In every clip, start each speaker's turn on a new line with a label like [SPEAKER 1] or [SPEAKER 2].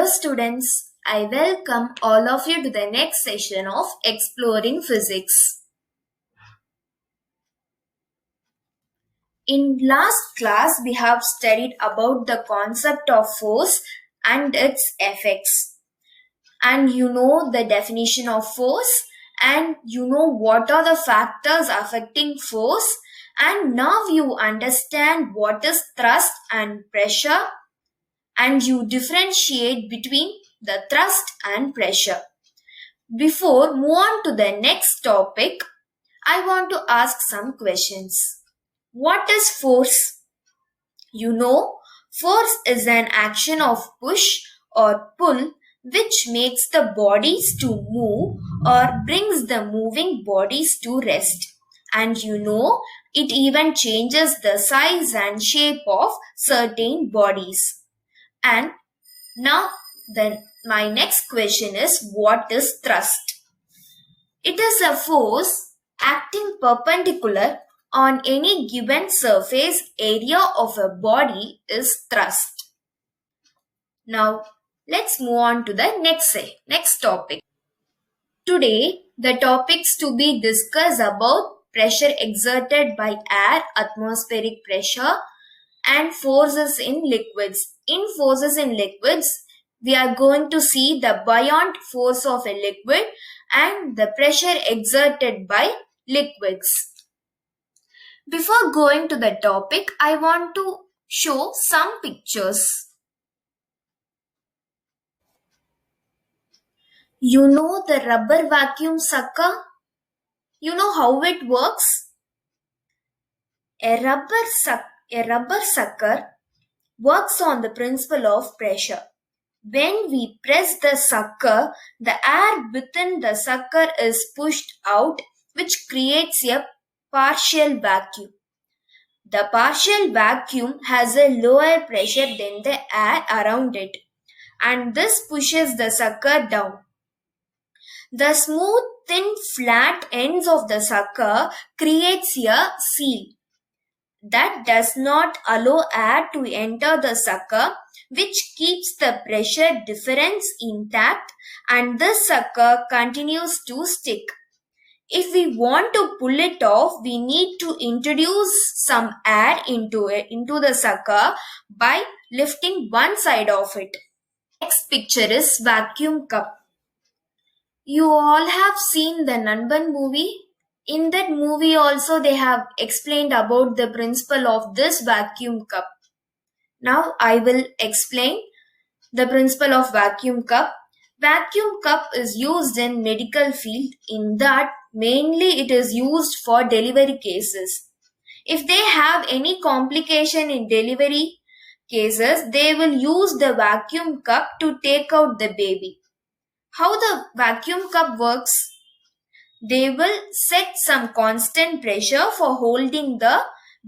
[SPEAKER 1] Hello students, I welcome all of you to the next session of Exploring Physics. In last class, we have studied about the concept of force and its effects. And you know the definition of force, and you know what are the factors affecting force, and now you understand what is thrust and pressure, and you differentiate between the thrust and pressure. Before move on to the next topic, I want to ask some questions. What is force? You know, force is an action of push or pull which makes the bodies to move or brings the moving bodies to rest. And you know, it even changes the size and shape of certain bodies. And now then my next question is, what is thrust? It is a force acting perpendicular on any given surface area of a body is thrust. Now let's move on to the next topic. Today the topics to be discussed about pressure exerted by air, atmospheric pressure, and forces in liquids. In forces in liquids, we are going to see the buoyant force of a liquid and the pressure exerted by liquids. Before going to the topic, I want to show some pictures. You know the rubber vacuum sucker? You know how it works? A rubber sucker works on the principle of pressure. When we press the sucker, the air within the sucker is pushed out, which creates a partial vacuum. The partial vacuum has a lower pressure than the air around it, and this pushes the sucker down. The smooth, thin, flat ends of the sucker creates a seal that does not allow air to enter the sucker, which keeps the pressure difference intact, and the sucker continues to stick. If we want to pull it off, we need to introduce some air into the sucker by lifting one side of it. Next picture is vacuum cup. You all have seen the Nanban movie. In that movie also they have explained about the principle of this vacuum cup. Now I will explain the principle of vacuum cup. Vacuum cup is used in medical field, in that mainly it is used for delivery cases. If they have any complication in delivery cases, they will use the vacuum cup to take out the baby. How the vacuum cup works? They will set some constant pressure for holding the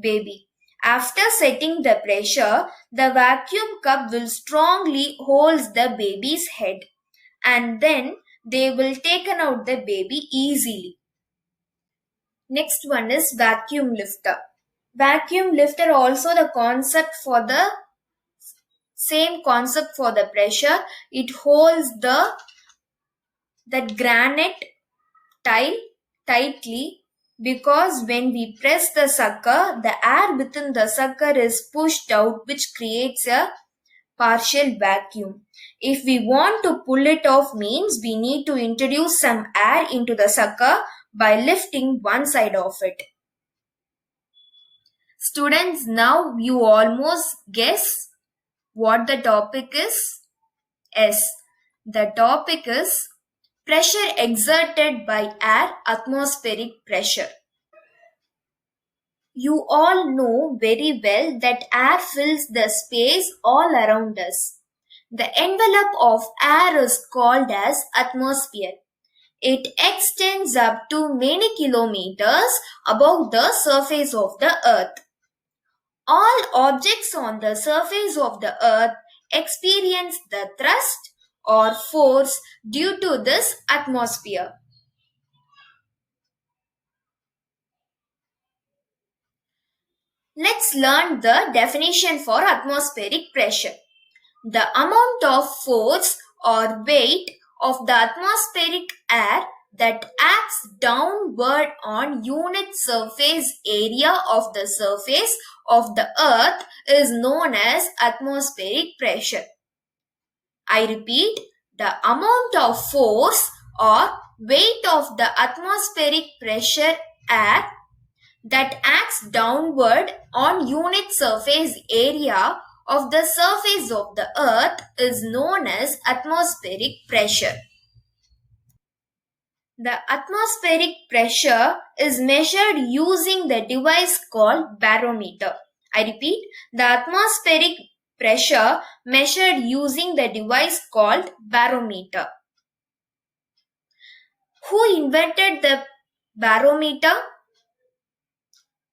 [SPEAKER 1] baby. After setting the pressure, the vacuum cup will strongly hold the baby's head, and then they will taken out the baby easily. Next one is vacuum lifter. Vacuum lifter also the concept for the same concept for the pressure. It holds that granite tile tightly, because when we press the sucker, the air within the sucker is pushed out, which creates a partial vacuum. If we want to pull it off, means we need to introduce some air into the sucker by lifting one side of it. Students, now you almost guess what the topic is? Yes, the topic is pressure exerted by air, atmospheric pressure. You all know very well that air fills the space all around us. The envelope of air is called as atmosphere. It extends up to many kilometers above the surface of the earth. All objects on the surface of the earth experience the thrust or force due to this atmosphere. Let's learn the definition for atmospheric pressure. The amount of force or weight of the atmospheric air that acts downward on unit surface area of the surface of the earth is known as atmospheric pressure. I repeat, the amount of force or weight of the atmospheric pressure air that acts downward on unit surface area of the surface of the earth is known as atmospheric pressure. The atmospheric pressure is measured using the device called barometer. I repeat, the atmospheric pressure measured using the device called barometer. Who invented the barometer?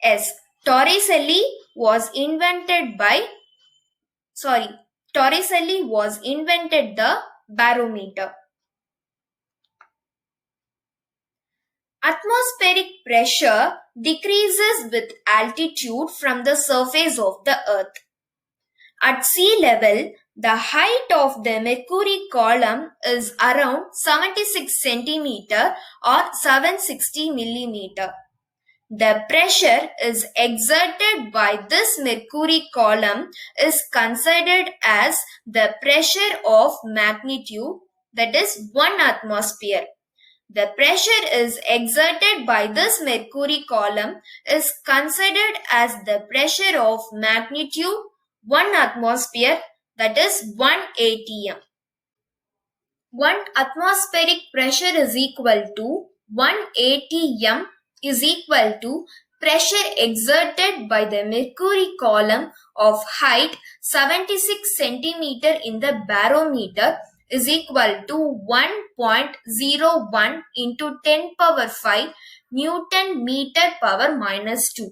[SPEAKER 1] Yes, Torricelli was invented the barometer. Atmospheric pressure decreases with altitude from the surface of the earth. At sea level, the height of the mercury column is around 76 centimeter or 760 millimeter. The pressure is exerted by this mercury column is considered as the pressure of magnitude, that is 1 atmosphere. The pressure is exerted by this mercury column is considered as the pressure of magnitude 1 atmosphere, that is 1 atm. 1 atmospheric pressure is equal to 1 atm is equal to pressure exerted by the mercury column of height 76 centimeter in the barometer is equal to 1.01 into 10 power 5 Newton meter power minus 2.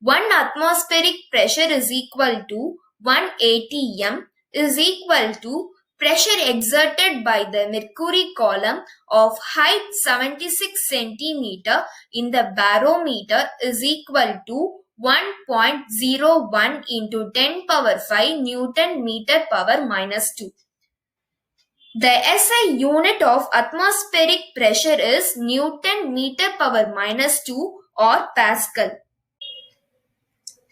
[SPEAKER 1] 1 atmospheric pressure is equal to 1 atm is equal to pressure exerted by the mercury column of height 76 centimeter in the barometer is equal to 1.01 into 10 power 5 Newton meter power minus 2. The SI unit of atmospheric pressure is Newton meter power minus 2 or Pascal.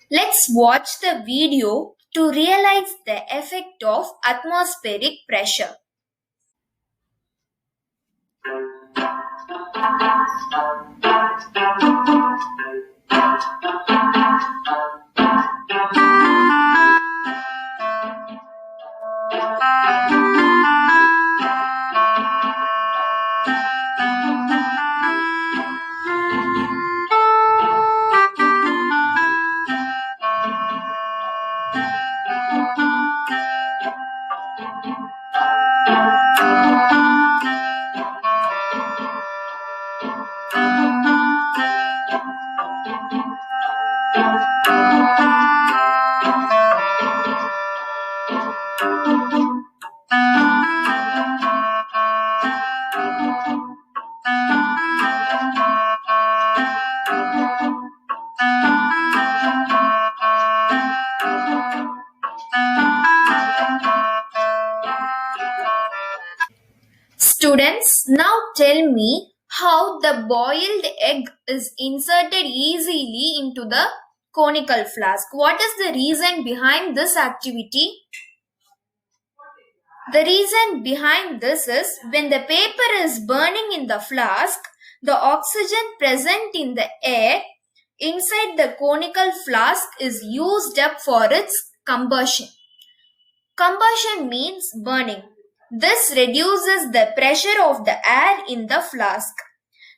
[SPEAKER 1] Let's watch the video to realize the effect of atmospheric pressure. Students, now tell me how the boiled egg is inserted easily into the conical flask. What is the reason behind this activity? The reason behind this is when the paper is burning in the flask, the oxygen present in the air inside the conical flask is used up for its combustion. Combustion means burning. This reduces the pressure of the air in the flask.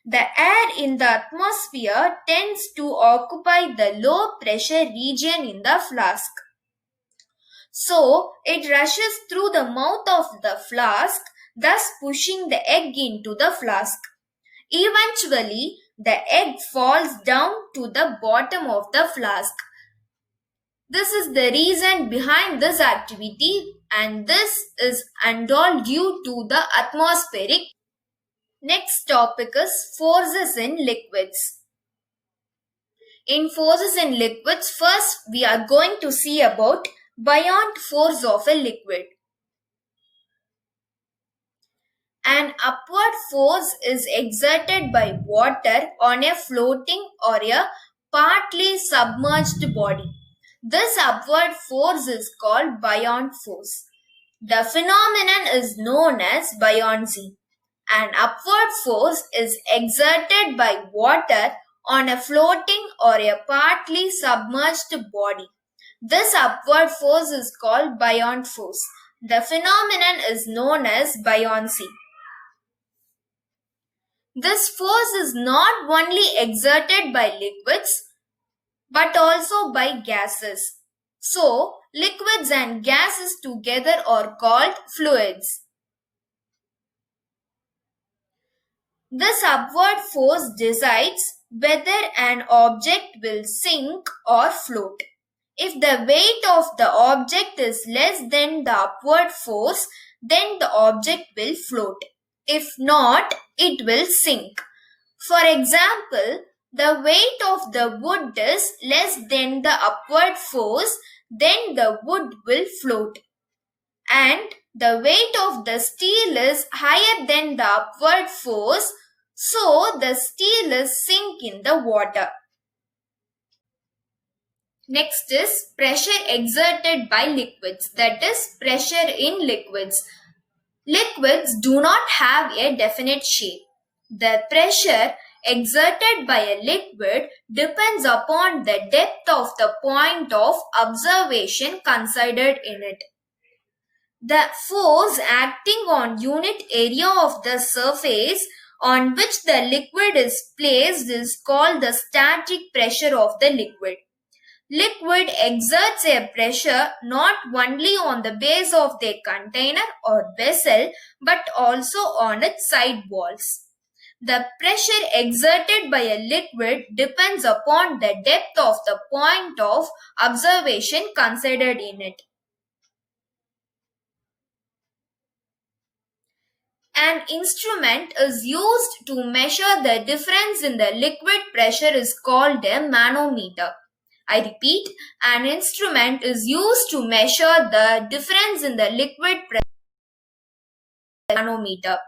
[SPEAKER 1] The air in the atmosphere tends to occupy the low pressure region in the flask. So, it rushes through the mouth of the flask, thus pushing the egg into the flask. Eventually, the egg falls down to the bottom of the flask. This is the reason behind this activity, and this is all due to the atmospheric. Next topic is forces in liquids. In forces in liquids, first we are going to see about buoyant force of a liquid. An upward force is exerted by water on a floating or a partly submerged body. This upward force is called buoyant force. The phenomenon is known as buoyancy. An upward force is exerted by water on a floating or a partly submerged body. This upward force is called buoyant force. The phenomenon is known as buoyancy. This force is not only exerted by liquids but also by gases. So, liquids and gases together are called fluids. This upward force decides whether an object will sink or float. If the weight of the object is less than the upward force, then the object will float. If not, it will sink. For example, the weight of the wood is less than the upward force, then the wood will float. And the weight of the steel is higher than the upward force, so the steel is sink in the water. Next is pressure exerted by liquids, that is pressure in liquids. Liquids do not have a definite shape. The pressure exerted by a liquid depends upon the depth of the point of observation considered in it. The force acting on unit area of the surface on which the liquid is placed is called the static pressure of the liquid. Liquid exerts a pressure not only on the base of the container or vessel but also on its side walls. The pressure exerted by a liquid depends upon the depth of the point of observation considered in it. An instrument is used to measure the difference in the liquid pressure is called a manometer. I repeat, an instrument is used to measure the difference in the liquid pressure, manometer.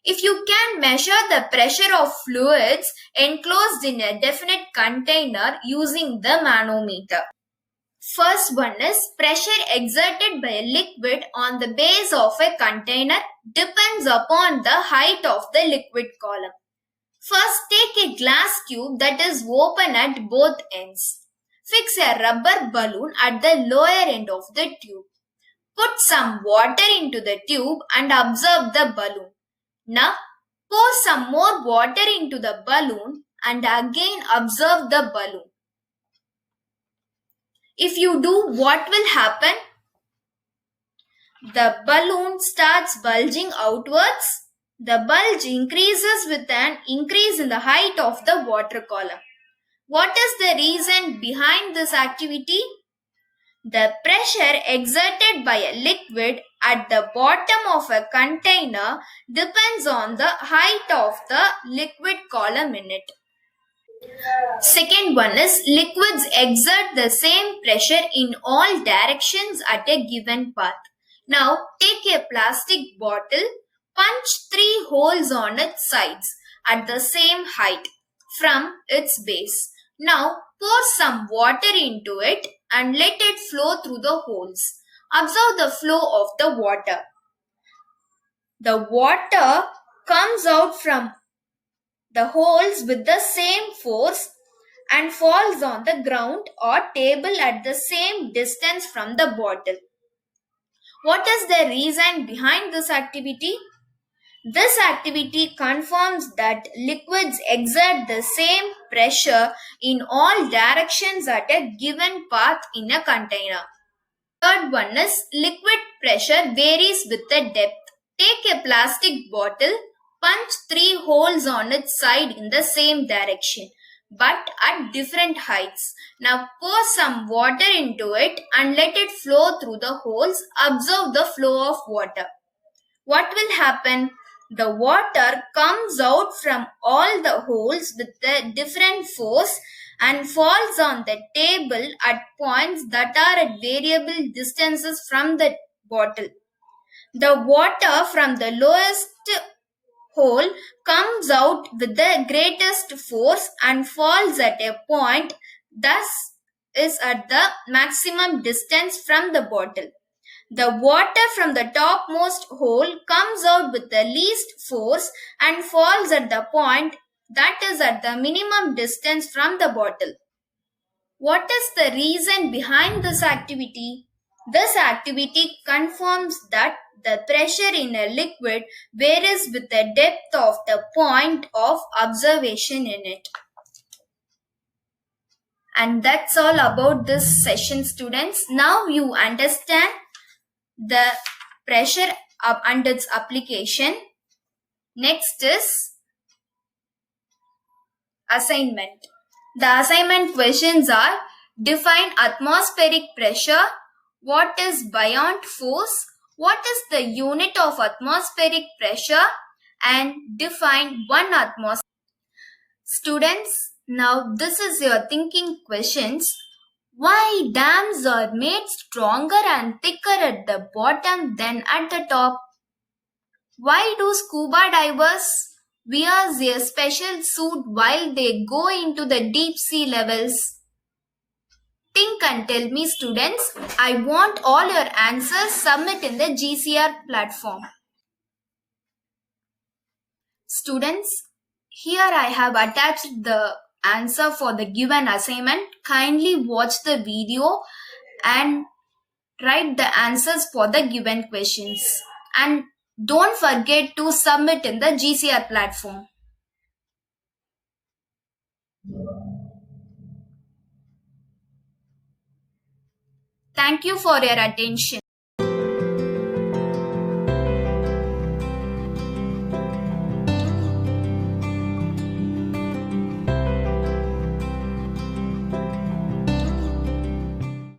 [SPEAKER 1] If you can measure the pressure of fluids enclosed in a definite container using the manometer. First one is pressure exerted by a liquid on the base of a container depends upon the height of the liquid column. First, take a glass tube that is open at both ends. Fix a rubber balloon at the lower end of the tube. Put some water into the tube and observe the balloon. Now, pour some more water into the balloon and again observe the balloon. If you do, what will happen? The balloon starts bulging outwards. The bulge increases with an increase in the height of the water column. What is the reason behind this activity? The pressure exerted by a liquid at the bottom of a container depends on the height of the liquid column in it. Second one is liquids exert the same pressure in all directions at a given path. Now take a plastic bottle, punch 3 holes on its sides at the same height from its base. Now pour some water into it and let it flow through the holes. Observe the flow of the water. The water comes out from the holes with the same force and falls on the ground or table at the same distance from the bottle. What is the reason behind this activity? This activity confirms that liquids exert the same pressure in all directions at a given path in a container. Third one is liquid pressure varies with the depth. Take a plastic bottle, punch 3 holes on its side in the same direction but at different heights. Now pour some water into it and let it flow through the holes. Observe the flow of water. What will happen? The water comes out from all the holes with a different force and falls on the table at points that are at variable distances from the bottle. The water from the lowest hole comes out with the greatest force and falls at a point, thus is at the maximum distance from the bottle. The water from the topmost hole comes out with the least force and falls at the point that is at the minimum distance from the bottle. What is the reason behind this activity? This activity confirms that the pressure in a liquid varies with the depth of the point of observation in it. And that's all about this session, students. Now you understand the pressure and its application. Next is assignment. The assignment questions are: define atmospheric pressure, what is buoyant force, what is the unit of atmospheric pressure, and define one atmosphere. Students, now this is your thinking questions. Why dams are made stronger and thicker at the bottom than at the top? Why do scuba divers wear a special suit while they go into the deep sea levels? Think and tell me, students. I want all your answers. Submit in the GCR platform. Students, here I have attached the answer for the given assignment. Kindly watch the video and write the answers for the given questions. And don't forget to submit in the GCR platform. Thank you for your attention.